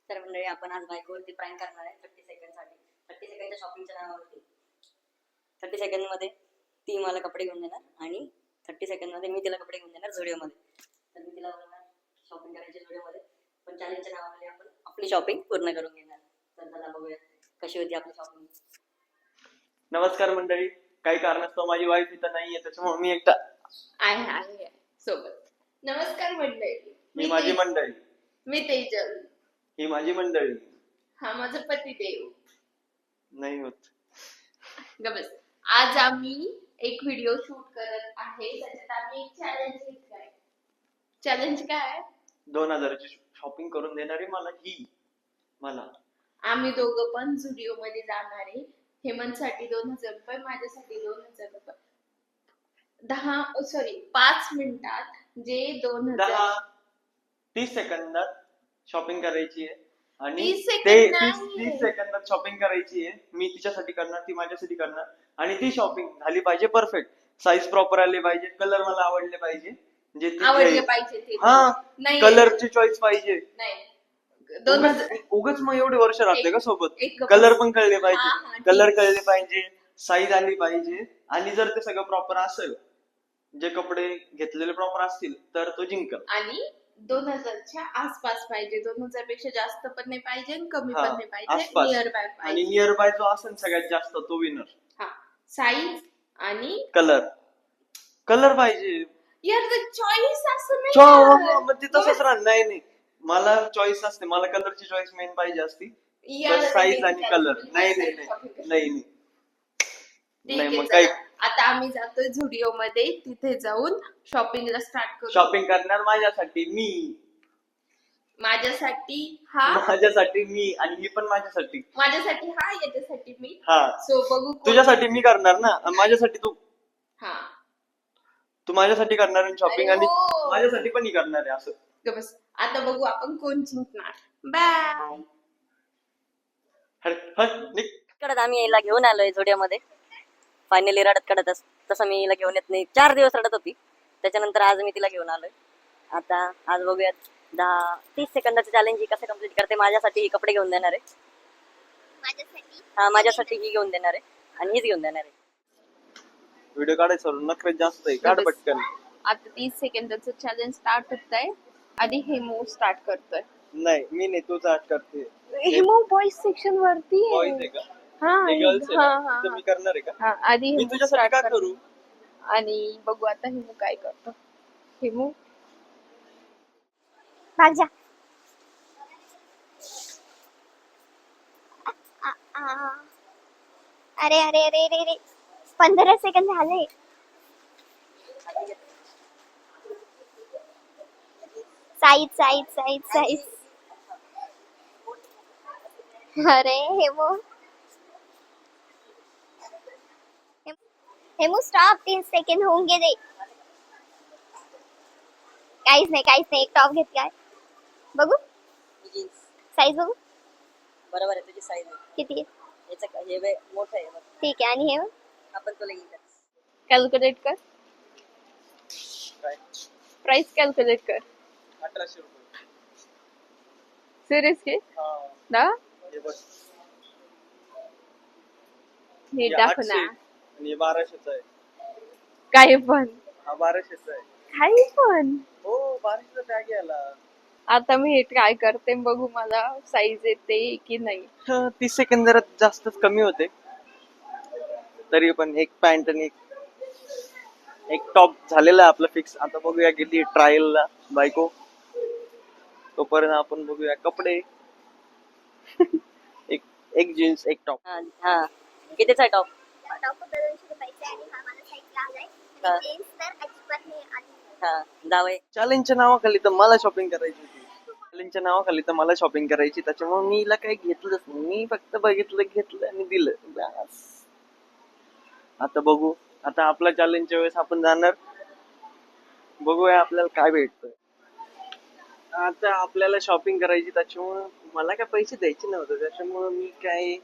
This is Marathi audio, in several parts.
तर मंडळी आपण आज बायकोवरती प्रँक करणार आहे 30 सेकंडसाठी. 30 सेकंडच्या शॉपिंगच्या नावावरती 30 सेकंडमध्ये ती मला कपडे घेऊन देणार आणि 30 सेकंडमध्ये मी तिला कपडे घेऊन देणार झुडिओमध्ये. तर मी तिला बोलणार शॉपिंग करायची झुडिओमध्ये, पण चॅलेंजच्या नावामध्ये आपण आपली शॉपिंग पूर्ण करून घेणार. तर चला बघूया कशी होती आपली शॉपिंग. नमस्कार मंडळी. काही कारणास्तव माझी वाईफ इथं नाहीये, त्याच्यामुळे मी एकटा आहे सोबत. नमस्कार मंडळी. ही माझी मंडळी, मी तेजल. ही माझी मंडळी. हा माझा पती देव. नाही होत. बस आज आम्ही एक व्हिडिओ शूट करत आहे. त्याच्यात आम्ही एक चॅलेंज घेतलाय. चॅलेंज काय? 2000 ची शॉपिंग करून देणारी मला आम्ही दोघं पण झुडिओ मध्ये जाणार आहे. हेमंत साठी 2000 रुपये, माझ्यासाठी 2000 रुपये. 5 मिनिटात जे 2000 30 सेकंदात शॉपिंग करायची आहे आणि 30 ते सेकंद नाही. 30 सेकंदात शॉपिंग करायची आहे. मी तिच्यासाठी करणार, ती माझ्यासाठी करणार आणि ती शॉपिंग झाली पाहिजे परफेक्ट. साईज प्रॉपर आली पाहिजे, कलर मला आवडले पाहिजे, जे आवडले पाहिजे ते. हा नाही कलरची चॉईस पाहिजे. नाही 2000 उगाच मग एवढे वर्ष राहते का सोबत. एक कलर पण कळले हा, पाहिजे, ठीक. कलर कळले पाहिजे, साईज आली पाहिजे आणि जर ते सगळं प्रॉपर असेल, जे कपडे घेतलेले प्रॉपर असतील, तर तो जिंकल. आणि 2000च्या आसपास पाहिजे. 2000 पेक्षा जास्त पण नाही पाहिजे आणि कमी हा, पण नाही पाहिजे. आसपास. नियर बाय आणि पाहिजे. नियर बाय जो असेल सगळ्यात जास्त तो विनर. हा साईज आणि कलर पाहिजे. यार चॉईस असं नाही यार. मग ते तसंच राहणार. नाही मला चॉईस असते, मला कलरची चॉईस मेन पाहिजे असती. यार, साईज आणि नाही, कलर नाही ठीक नाही आहे, मग काही. चला. आता आम्ही जातोय झुडिओ मध्ये. तिथे जाऊन शॉपिंगला स्टार्ट करू. शॉपिंग करणार माझ्यासाठी मी आणि ही पण माझ्यासाठी. माझ्यासाठी हा, याच्यासाठी मी. हा, सो बघू तुझ्यासाठी मी करणार ना, माझ्यासाठी तू हा माझ्यासाठी करणार आहे शॉपिंग अरे आणि हो. माझ्यासाठी पण ही करणार आहे. असं बस आता बघू आपण कोण जिंकणार. बाय. कडत आम्ही हिला घेऊन आलोय झुडिओमध्ये. फायनली रडत कडत तसं मी हिला घेऊन येत नाही. 4 दिवस रडत होती, त्याच्यानंतर आज मी तिला घेऊन आलोय. आता आज बघूयात 30 सेकंदाचं चॅलेंज ही कसं कम्प्लीट करते. माझ्यासाठी ही कपडे घेऊन देणार आहे. हा माझ्यासाठी ही घेऊन देणार आहे आणि हीच घेऊन देणार आहे. व्हिडिओ काढायचं नखरे जास्त आहे. काढ पटकन. आता 30 सेकंदाचं चॅलेंज स्टार्ट होत आहे. आधी हेमो स्टार्ट करतोय. नाही मी नाही, तू स्टार्ट करते. हेमो बॉईज सेक्शन वरती बॉईज आहे. आहे का? हा हे गर्ल्स आहे हा, ना? हा, तर मी करणार आहे का? हा. आधी मी हेमो तुझ्यासाठी start का करतो. करू? आणि बघू आता हेमो काय करतो. हेमो भाग जा. अरे अरे अरे अरे अरे 15 सेकंद झाले. साईज अरे हेमू स्टॉप. 3 सेकंड होंगे दे. काहीच नाही. एक टॉप घेतलाय. बघू साईज बघू. बरोबर आहे, तुझी साईज आहे. किती आहे? याचं हे मोठं आहे बघ. ठीक आहे. आणि हे आपण तुला घेऊन कॅल्क्युलेट कर. काय? प्राइस कॅल्क्युलेट कर. 1800 रुपये. सिरियसली हा, ना. हे बघ. हे हे टाक 800 ना. आणि हे 1200 आहे. काही पण हा 1200 आहे. काही पण. हो 1200 टॅग याला. आता मी हे ट्राय करते, बघू मला साईज येते की नाही. 30 सेकंद जरा जास्तच कमी होते. तरी पण एक पॅन्ट आणि एक टॉप झालेला आहे आपलं फिक्स. आता बघूया किती ट्रायलला बायको. तोपर्यंत आपण बघूया कपडे. एक जीन्स एक टॉप. हा कितीचा आहे टॉप? टॉप 200 रुपयाचा आणि हा मला साईजला आलाय. हा. जीन्स तर अजिबात नाही आली. हा जावई. चॅलेंजच्या नावाखाली तर मला शॉपिंग करायची होती. चॅलेंजच्या नावाखाली तर मला शॉपिंग करायची, त्याच्यामुळे मी हिला काही घेतलंच नाही. मी फक्त बघितलं, घेतलं आणि दिलं बस. आता बघू. आता आपल्या चॅलेंजच्या वेळेस आपण जाणार, बघूया आपल्याला काय भेटतंय. आता आपल्याला शॉपिंग करायची, त्याच्यामुळे मला काय पैसे द्यायचे नव्हते, त्याच्यामुळे मी काय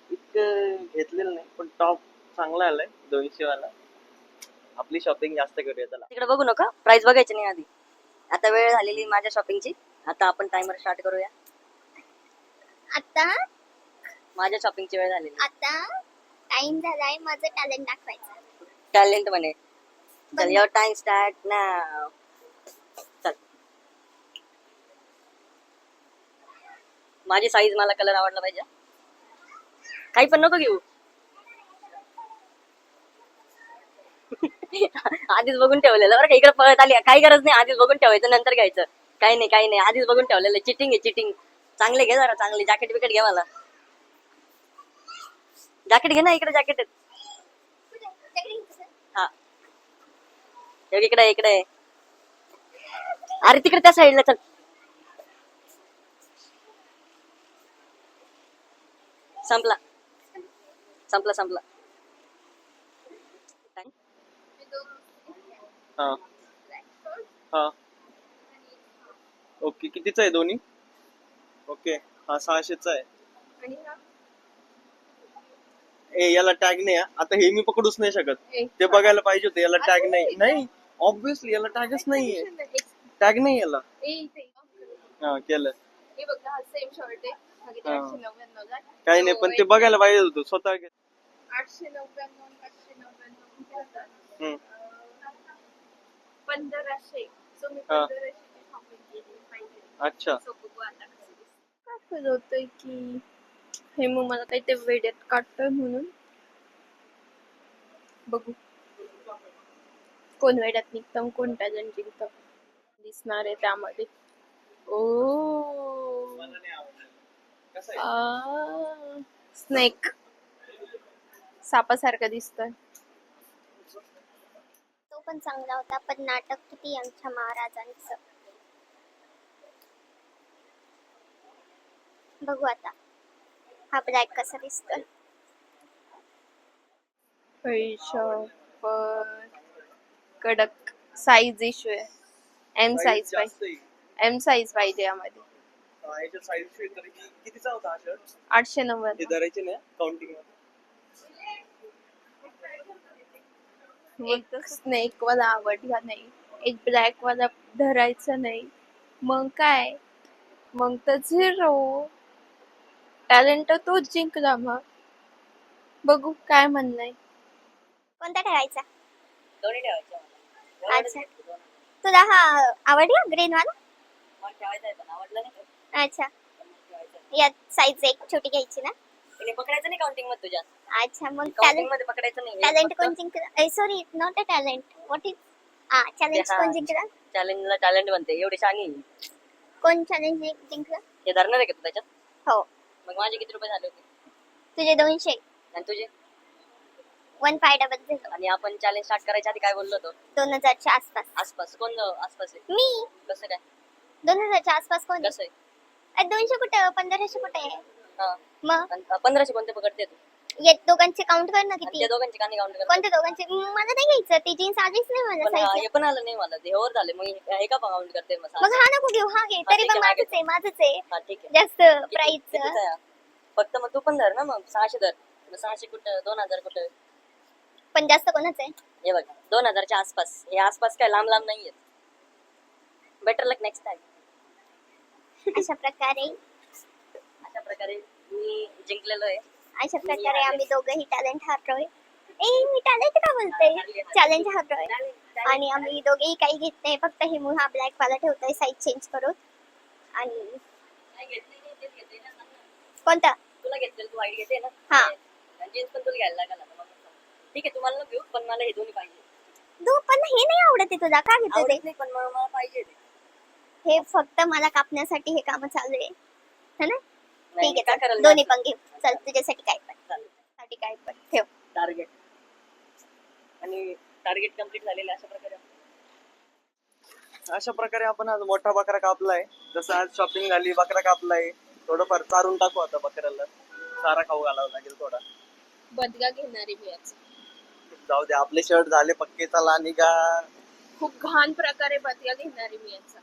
इतकं घेतलेलं नाही. पण टॉप चांगला आलाय 200 वाला. आपली शॉपिंग जास्त करूया. चला तिकडे बघू नका, प्राइस बघायची नाही आधी. आता वेळ झालेली माझ्या शॉपिंगची. आता आपण टाइमर स्टार्ट करूया. आता माझ्या शॉपिंगची वेळ झालेली. आता टाइम झालाय माझं टॅलेंट दाखवायचं. टॅलेंट म्हणे. चल युअर टाइम स्टार्ट नाव. चल. माझी साईज मला कलर आवडला पाहिजे. काही पण नको घेऊ. आधीच बघून ठेवलेलं बरं का. इकडे पळत आली काही गरज नाही. आधीच बघून ठेवायचं नंतर घ्यायचं. काही नाही आधीच बघून ठेवलेलं. चिटिंग आहे चिटिंग. चांगले घे जरा चांगले. जॅकेट बिकेट घे मला. जॅकेट घे ना. इकडे जॅकेट हा इकडे अरे तिकडे त्या साईडला चल. संपला. हा हा ओके. कितीचा आहे दोन्ही? ओके हा 600चा आहे. ए याला टॅग नाही हा. आता हे मी पकडूच नाही शकत. ते बघायला पाहिजे होते. याला टॅग नाही ऑब्विसली याला टॅगच नाहीये. टॅग नाही याला. हा केलं. काही नाही पण ते बघायला पाहिजे होतं स्वतः. 899 1500. हा. अच्छा होतंय की हे मग मला काही ते वेड्यात काढतोय म्हणून बघू कोण वेड्यात निघतं कोण टॅलेंट जिंकतं दिसणार आहे त्यामध्ये. ओ स्नेक सापासारखा दिसतोय. तो पण चांगला होता पण नाटक किती आमच्या महाराजांचं. बघू आता हा ब्लॅक कसा दिसतोय. कडक साईज इश्यू आहे. एम साईज पाहिजे यामध्ये. याच्या साईज कितीचा होता हा शर्ट? 890. हे धरायचे नाही काउंटिंग. एक स्नेक वाला आवडला नाही. एक ब्लॅक वाला धरायचा नाही. मग काय मग तर 0. टॅलेंट तोच जिंकला. मग बघू काय म्हणणं. कोणता ठेवायचा? दोन्ही ठेवायचे. अच्छा तुला हा आवडला ग्रीन वाला? मला ठेवायचा आहे पण आवडला नाही. अच्छा यात साईज एक छोटी घ्यायची ना? तिने पकडायचं नाही काउंटिंग मध्ये तुझ्या. अच्छा मग काउंटिंग मध्ये पकडायचं नाही. टॅलेंट कोण जिंकला? Sorry not a talent. What is challenge कोण जिंकला? चॅलेंजला टॅलेंट बनते. एवढी शानी. कोण चॅलेंज जिंकलं? हे धरणार आहे का तू त्याच्यात? हो. मग माझे किती रुपये झाले होते? तुझे 200 आणि तुझे 1500. आणि आपण चॅलेंज स्टार्ट करायच्या आधी काय बोललो होतो? 2000च्या आसपास. कोण आसपास आहे? मी. कसं काय? 2000च्या आसपास कोण? कसं आहे? 200 कुठं 1500 कुठे आहे? हा मग 1500 कोणते पकडते तू? ये दोघांचे काउंट कर ना किती. त्या दोघांची कानी काउंट कर. कोणत्या दोघांचे? मला नाही घ्यायचं. ती जीन्स आलीच नाही माझ्या पण साईजला. हे पण आलं नाही मला. ते ओव्हर झाले. मग हे का काउंट करते मग? मग हा नको घेऊ. हा घे. तरी ठीक पण आहे, माझंच आहे. हा ठीक आहे. जास्त प्राइस. कितीचा आहे? फक्त मग तू पण धर ना. मग 600 धर. मग 600 कुठं 2000 कुठं? पण जास्त कोणाच आहे? हे बघ 2000च्या आसपास. हे आसपास काय लांब नाहीये. बेटर लक नेक्स्ट टाइम. अशा प्रकारे मी जिंकलेलो आहे. आम्ही दोघंही टॅलेंट हारलोय. मी टॅलेंट का बोलते? चॅलेंज हारलोय. आणि आम्ही दोघेही काही घेत नाही. फक्त हे हा ब्लॅक वाला ठेवतोय साईज चेंज करून. आणि कोणता? तुला घेतलेलं तू वाईट घेते ना. हा. जीन्स पण तुला घ्यायला लागला. ठीक आहे तुम्हाला घेऊ पण मला हे दोन्ही पाहिजे. पण हे नाही आवडत तुला का घेतो ते? आवडत नाही पण मला पाहिजे ते. हे फक्त मला कापण्यासाठी हे काम चालू आहे है ना? नाही, ठीक काय आहे करायला दोन्ही पण घेऊ. चल तुझ्यासाठी काय पण. चालेल. साठी काय पण ठेव. टार्गेट आणि टार्गेट कम्प्लीट झालेलं अशा प्रकारे आपण आज मोठा बकरा कापलाय. जसं आज शॉपिंग झाली बकरा कापलाय. थोडंफार चारून टाकू आता बकऱ्याला. चारा खाऊ घालावा लागेल थोडा. बदला घेणारी मी याचा. जाऊ दे आपले शर्ट झाले पक्के. चला निघा. खूप घाण प्रकारे बदला घेणारी मी याचा.